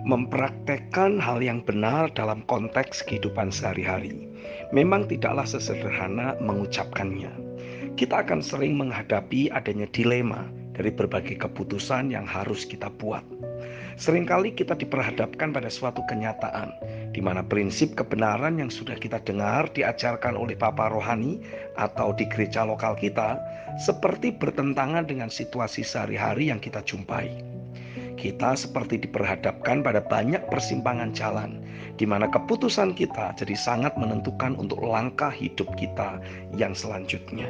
Mempraktekkan hal yang benar dalam konteks kehidupan sehari-hari memang tidaklah sesederhana mengucapkannya. Kita akan sering menghadapi adanya dilema dari berbagai keputusan yang harus kita buat. Seringkali kita diperhadapkan pada suatu kenyataan di mana prinsip kebenaran yang sudah kita dengar diajarkan oleh papa rohani atau di gereja lokal kita seperti bertentangan dengan situasi sehari-hari yang kita jumpai. Kita seperti diperhadapkan pada banyak persimpangan jalan, di mana keputusan kita jadi sangat menentukan untuk langkah hidup kita yang selanjutnya.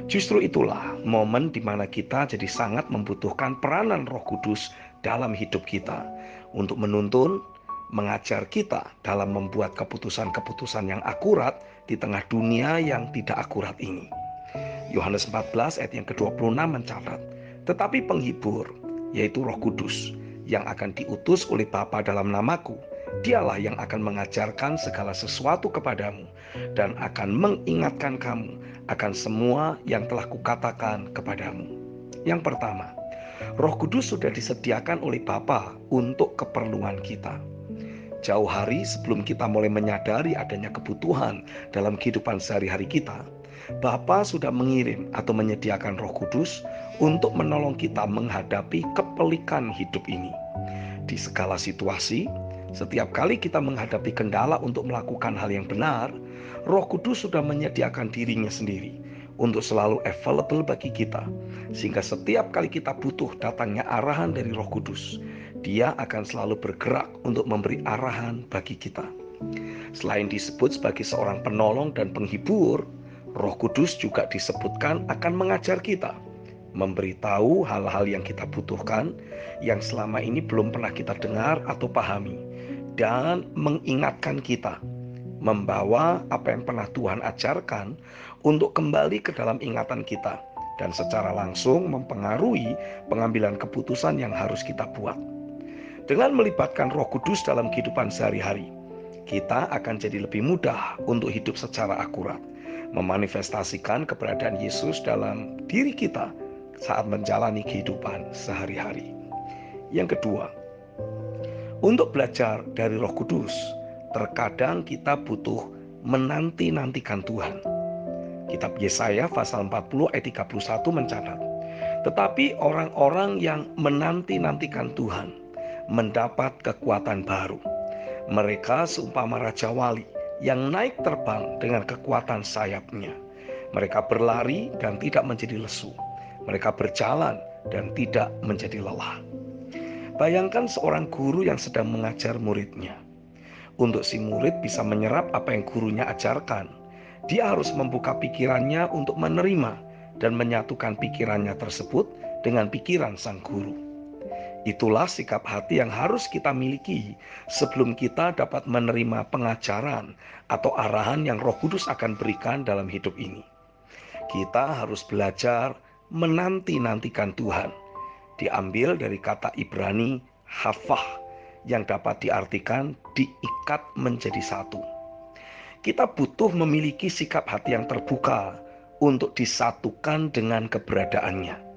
Justru itulah momen di mana kita jadi sangat membutuhkan peranan Roh Kudus dalam hidup kita untuk menuntun, mengajar kita dalam membuat keputusan-keputusan yang akurat di tengah dunia yang tidak akurat ini. Yohanes 14 ayat yang ke-26 mencatat, tetapi penghibur, yaitu Roh Kudus, yang akan diutus oleh Bapa dalam namaku, dialah yang akan mengajarkan segala sesuatu kepadamu dan akan mengingatkan kamu akan semua yang telah kukatakan kepadamu. Yang pertama, Roh Kudus sudah disediakan oleh Bapa untuk keperluan kita. Jauh hari sebelum kita mulai menyadari adanya kebutuhan dalam kehidupan sehari-hari kita, Bapa sudah mengirim atau menyediakan Roh Kudus untuk menolong kita menghadapi kepelikan hidup ini. Di segala situasi, setiap kali kita menghadapi kendala untuk melakukan hal yang benar, Roh Kudus sudah menyediakan dirinya sendiri untuk selalu available bagi kita. Sehingga setiap kali kita butuh datangnya arahan dari Roh Kudus, Dia akan selalu bergerak untuk memberi arahan bagi kita. Selain disebut sebagai seorang penolong dan penghibur, Roh Kudus juga disebutkan akan mengajar kita, memberitahu hal-hal yang kita butuhkan, yang selama ini belum pernah kita dengar atau pahami, dan mengingatkan kita, membawa apa yang pernah Tuhan ajarkan untuk kembali ke dalam ingatan kita, dan secara langsung mempengaruhi pengambilan keputusan yang harus kita buat. Dengan melibatkan Roh Kudus dalam kehidupan sehari-hari, kita akan jadi lebih mudah untuk hidup secara akurat, memanifestasikan keberadaan Yesus dalam diri kita saat menjalani kehidupan sehari-hari. Yang kedua, untuk belajar dari Roh Kudus, terkadang kita butuh menanti-nantikan Tuhan. Kitab Yesaya pasal 40 ayat 31 mencatat, tetapi orang-orang yang menanti-nantikan Tuhan mendapat kekuatan baru. Mereka seumpama raja wali yang naik terbang dengan kekuatan sayapnya. Mereka berlari dan tidak menjadi lesu. Mereka berjalan dan tidak menjadi lelah. Bayangkan seorang guru yang sedang mengajar muridnya. Untuk si murid bisa menyerap apa yang gurunya ajarkan, dia harus membuka pikirannya untuk menerima dan menyatukan pikirannya tersebut dengan pikiran sang guru. Itulah sikap hati yang harus kita miliki sebelum kita dapat menerima pengajaran atau arahan yang Roh Kudus akan berikan dalam hidup ini. Kita harus belajar menanti-nantikan Tuhan. Diambil dari kata Ibrani hafah yang dapat diartikan diikat menjadi satu. Kita butuh memiliki sikap hati yang terbuka untuk disatukan dengan keberadaannya.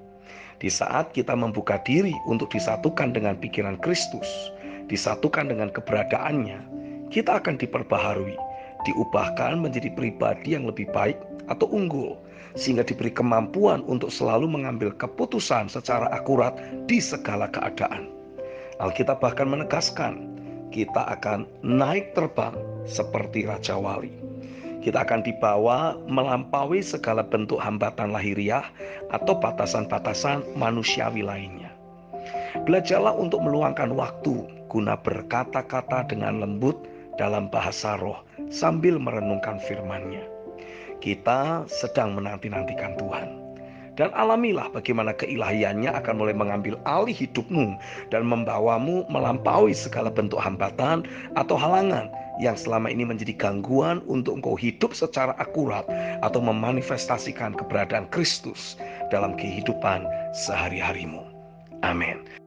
Di saat kita membuka diri untuk disatukan dengan pikiran Kristus, disatukan dengan keberadaannya, kita akan diperbaharui, diubahkan menjadi pribadi yang lebih baik atau unggul, sehingga diberi kemampuan untuk selalu mengambil keputusan secara akurat di segala keadaan. Alkitab bahkan menegaskan, kita akan naik terbang seperti Raja Wali. Kita akan dibawa melampaui segala bentuk hambatan lahiriah atau batasan-batasan manusiawi lainnya. Belajarlah untuk meluangkan waktu guna berkata-kata dengan lembut dalam bahasa roh sambil merenungkan firman-Nya. Kita sedang menanti-nantikan Tuhan. Dan alamilah bagaimana keilahiannya akan mulai mengambil alih hidupmu dan membawamu melampaui segala bentuk hambatan atau halangan yang selama ini menjadi gangguan untuk engkau hidup secara akurat atau memanifestasikan keberadaan Kristus dalam kehidupan sehari-harimu. Amin.